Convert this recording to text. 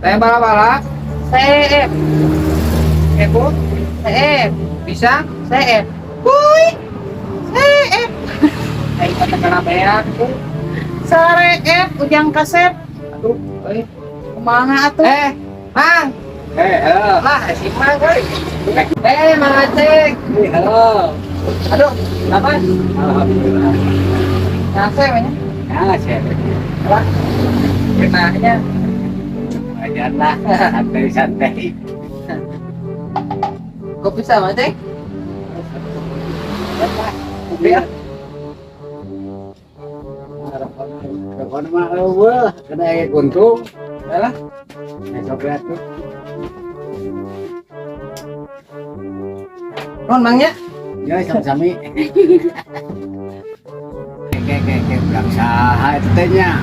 Teh bala-bala. CF. Bu. CF. Bisa? CF. Wuih. CF. Ayo kata karabean. Sare F ujang kaset. Aduh, Kumaha atuh? Mang. Halo. Lah, si Mang, euy. Mang Aceh. Halo. Aduh, apa? Alhamdulillah. Nase banyak. Ya, saya Lah. Kenanya. aja lah, santai-santai. Kopi sama Aceh? Kopi ya? Kapan mah eueuh, kena aya kuntung. Lah. Besok lihat tuh. Non Mangnya? Ya, sami-sami. Kayak bilang saha itu teh nya.